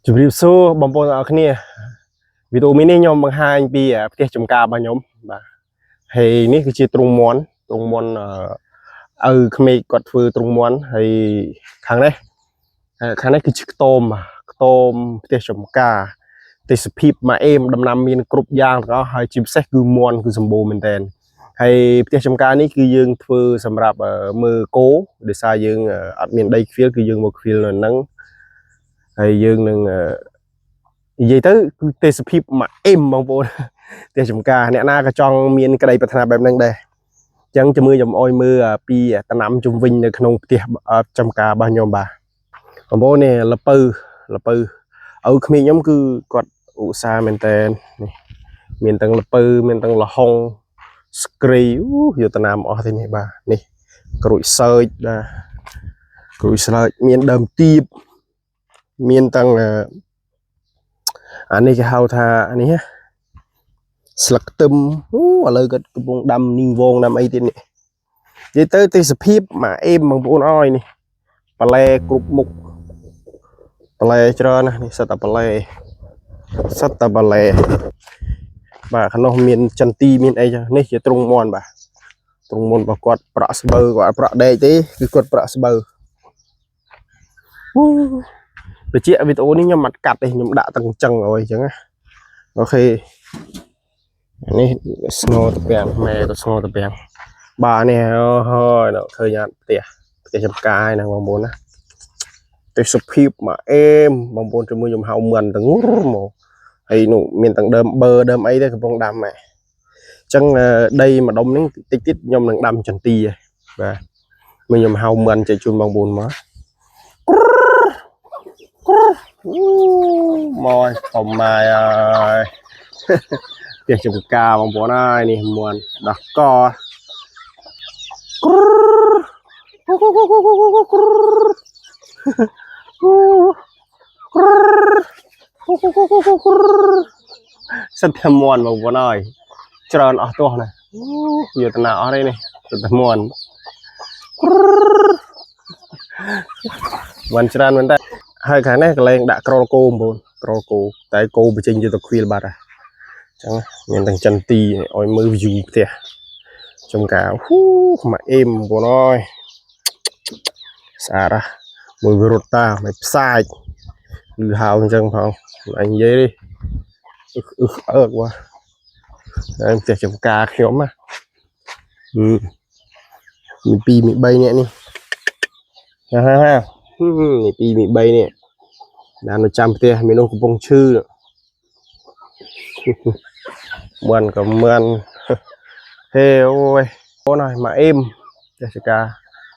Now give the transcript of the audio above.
Chụp review số bóng bóng ở kia video mini nhóm bằng hai pi à tiếp chấm ca ba nhóm và hay níคือ chia trung món khmer quạt phơi trung món hay kháng đấyคือ tôm tiếp chấm ca tiếp súp mà em đâm nam miên group giang có hai chim sétคือmónคือ สมบูรณ์ មែនតើហើយផ្ទះចំការនេះគឺយើងធ្វើសម្រាប់មើលគោដោយសារយើងអត់មានដីខ្វៀលគឺយើងមកខ្វៀលនៅហ្នឹងហើយយើងនឹងនិយាយទៅគឺទេសភាពមួយអេមបងប្អូនផ្ទះចំការអ្នកណាក៏ចង់មានក្តីប្រាថ្នាបែបហ្នឹងដែរអញ្ចឹងជំរឿខ្ញុំអោយមើលពីតំណាំជុំវិញនៅក្នុងផ្ទះចំការរបស់ខ្ញុំបាទបងប្អូននេះលពៅឪក្មេងខ្ញុំគឺគាត់ឧស្សាហ៍មែនតើនេះមានទាំងលពៅមានទាំងលហុងស្គ្រីយកតំណាំអស់ទេនេះបាទនេះក្រូចសើចបាទក្រូចសើចមានដើមទៀបមានទាំងអានេះគេហៅថានេះស្លឹកខ្ទឹមឥឡូវគាត់កំពុងដាំនីងវងដាំអីទៀតនេះនិយាយទៅទេសភាពមកអេមបងប្អូនអើយនេះបន្លែគ្រប់មុខបន្លែច្រើនណាស់នេះសិតតែបន្លែបាទខាងនោះមានចន្ទីមានអីចឹងនេះជាទ្រុងមន់បាទទ្រុងមន់របស់គាត់ប្រាក់ស្បូវគាត់ប្រាក់ដែកទេគឺគាត់ប្រាក់ស្បូវបញ្ជាក់វីដេអូនេះខ្ញុំអត់កាត់ទេខ្ញុំដាក់ទាំងចឹងអើយចឹងណាអូខេនេះស្ងោតពាំងម៉ែក៏ស្ងោតពាំងបាទនេះហើយឃើញអត់ផ្ទះចំការហើយណាបងប្អូនណាទេសភាពមកអេមបងប្អូនជាមួយខ្ញុំហៅមិនទាំងមកហើយនោះមានទាំងដើមបឺដើមអីទេកំពុងដាំហ่ะអញ្ចឹងដីម្ដុំហ្នឹងតិចទៀតខ្ញុំនឹងដាំចន្ទីបាទមើលខ្ញុំហៅមិនចែកជូនបងប្អូនមកមកធំម៉ាយហើយផ្ទះចំការបងប្អូនហើយនេះមួនដោះកសិតតែមួនបងប្អូនហើយច្រើនអស់ទោះណាយកតាណាអស់នេះសិតតែមួនមិនច្រើនមែនតើហើយខាងនេះកន្លែងដាក់ក្រលគោបងប្អូនក្រលគោតែគោបញ្ចេញយកទៅខ្វៀលបាត់ហើយអញ្ចឹងមានទាំងចន្ទីឲ្យមើល view ផ្ទះចំការមកអេមបងប្អូនអើយស្អាតមើលរត់តាមិនផ្សាច់ឬហៅអញ្ចឹងផងអញនិយាយទេអើកវ៉ាហើយផ្ទះចំការខ្ញុំណាមាន2មាន3នាក់នេះហានេះ2មាន3នេះđangនៅចាំផ្ទះមាននោះកំពុងឈឺមិនក៏មិនហេអូយអូនហើយមកអេមផ្ទះចំការ